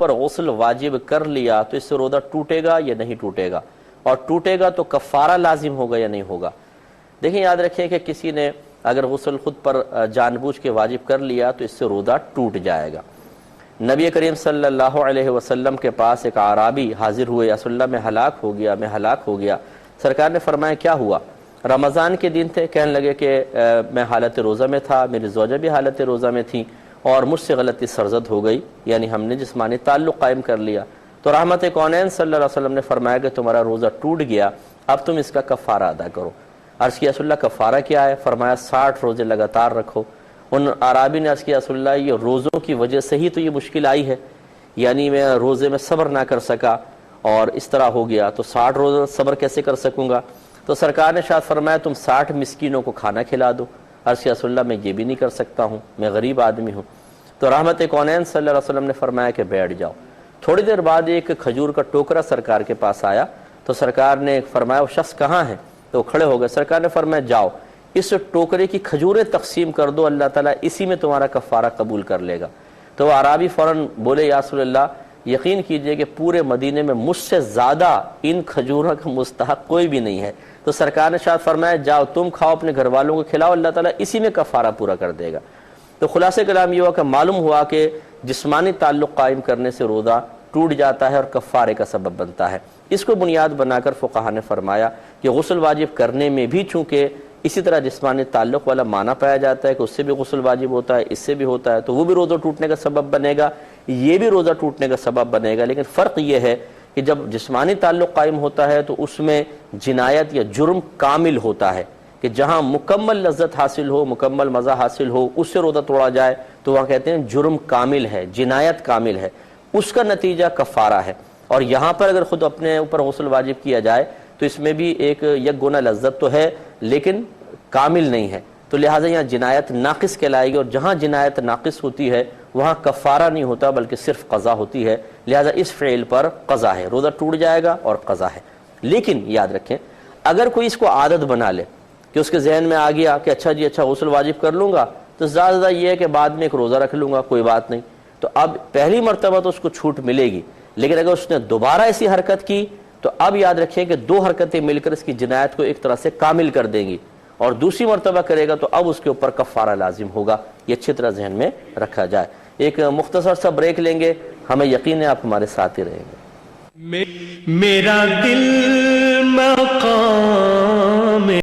پر غسل واجب کر لیا تو اس سے روزہ ٹوٹے گا یا نہیں ٹوٹے گا، اور ٹوٹے گا تو کفارہ لازم ہوگا یا نہیں ہوگا؟ دیکھیں یاد رکھیں کہ کسی نے اگر غسل خود پر جان بوجھ کے واجب کر لیا تو اس سے روزہ ٹوٹ جائے گا۔ نبی کریم صلی اللہ علیہ وسلم کے پاس ایک اعرابی حاضر ہوئے، یا رسول اللہ میں ہلاک ہو گیا۔ سرکار نے فرمایا کیا ہوا؟ رمضان کے دن تھے، کہنے لگے کہ میں حالت روزہ میں تھا، میری زوجہ بھی حالت روزہ میں تھی، اور مجھ سے غلطی سرزد ہو گئی، یعنی ہم نے جسمانی تعلق قائم کر لیا۔ تو رحمت کونین صلی اللہ علیہ وسلم نے فرمایا کہ تمہارا روزہ ٹوٹ گیا، اب تم اس کا کفارہ ادا کرو۔ عرض کیا رسول اللہ کفارہ کیا ہے؟ فرمایا 60 روزے لگاتار رکھو۔ ان اعرابی نے عرض کیا رسول اللہ یہ روزوں کی وجہ سے ہی تو یہ مشکل آئی ہے، یعنی میں روزے میں صبر نہ کر سکا اور اس طرح ہو گیا، تو 60 روزہ صبر کیسے کر سکوں گا؟ تو سرکار نے شاید فرمایا تم 60 مسکینوں کو کھانا کھلا دو۔ عرض کیا رسول اللہ میں یہ بھی نہیں کر سکتا ہوں، میں غریب آدمی ہوں۔ تو رحمت کونین صلی اللہ علیہ وسلم نے فرمایا کہ بیٹھ جاؤ۔ تھوڑی دیر بعد ایک کھجور کا ٹوکرا سرکار کے پاس آیا، تو سرکار نے فرمایا وہ شخص کہاں ہے؟ تو کھڑے ہو گئے۔ سرکار نے فرمایا جاؤ اس ٹوکرے کی کھجوریں تقسیم کر دو، اللہ تعالیٰ اسی میں تمہارا کفارہ قبول کر لے گا۔ تو وہ اعرابی فوراً بولے یا رسول اللہ یقین کیجئے کہ پورے مدینے میں مجھ سے زیادہ ان کھجوروں کا مستحق کوئی بھی نہیں ہے۔ تو سرکار نے شاید فرمایا جاؤ تم کھاؤ، اپنے گھر والوں کو کھلاؤ، اللہ تعالیٰ اسی میں کفارہ پورا کر دے گا۔ تو خلاصہ کلام یہ ہوا کہ معلوم ہوا کہ جسمانی تعلق قائم کرنے سے روزہ ٹوٹ جاتا ہے اور کفارے کا سبب بنتا ہے۔ اس کو بنیاد بنا کر فقہاء نے فرمایا کہ غسل واجب کرنے میں بھی چونکہ اسی طرح جسمانی تعلق والا معنی پایا جاتا ہے کہ اس سے بھی غسل واجب ہوتا ہے، اس سے بھی ہوتا ہے، تو وہ بھی روزہ ٹوٹنے کا سبب بنے گا، یہ بھی روزہ ٹوٹنے کا سبب بنے گا۔ لیکن فرق یہ ہے کہ جب جسمانی تعلق قائم ہوتا ہے تو اس میں جنایت یا جرم کامل ہوتا ہے، کہ جہاں مکمل لذت حاصل ہو، مکمل مزہ حاصل ہو، اس سے روزہ توڑا جائے تو وہاں کہتے ہیں جرم کامل ہے، جنایت کامل ہے، اس کا نتیجہ کفارہ ہے۔ اور یہاں پر اگر خود اپنے اوپر غسل واجب کیا جائے تو اس میں بھی ایک یک گنا لذت تو ہے لیکن کامل نہیں ہے، تو لہٰذا یہاں جنایت ناقص کہلائے گی، اور جہاں جنایت ناقص ہوتی ہے وہاں کفارہ نہیں ہوتا بلکہ صرف قضا ہوتی ہے، لہٰذا اس فعل پر قضا ہے، روزہ ٹوٹ جائے گا اور قضا ہے۔ لیکن یاد رکھیں اگر کوئی اس کو عادت بنا لے کہ اس کے ذہن میں آ گیا کہ اچھا جی اچھا غسل واجب کر لوں گا تو زیادہ یہ ہے کہ بعد میں ایک روزہ رکھ لوں گا، کوئی بات نہیں، تو اب پہلی مرتبہ تو اس کو چھوٹ ملے گی، لیکن اگر اس نے دوبارہ ایسی حرکت کی تو اب یاد رکھیں کہ 2 حرکتیں مل کر اس کی جنایت کو ایک طرح سے کامل کر دیں گی، اور دوسری مرتبہ کرے گا تو اب اس کے اوپر کفارہ لازم ہوگا۔ یہ اچھی طرح ذہن میں رکھا جائے۔ ایک مختصر سا بریک لیں گے، ہمیں یقین ہے آپ ہمارے ساتھ ہی رہیں گے۔ میرا دل مقام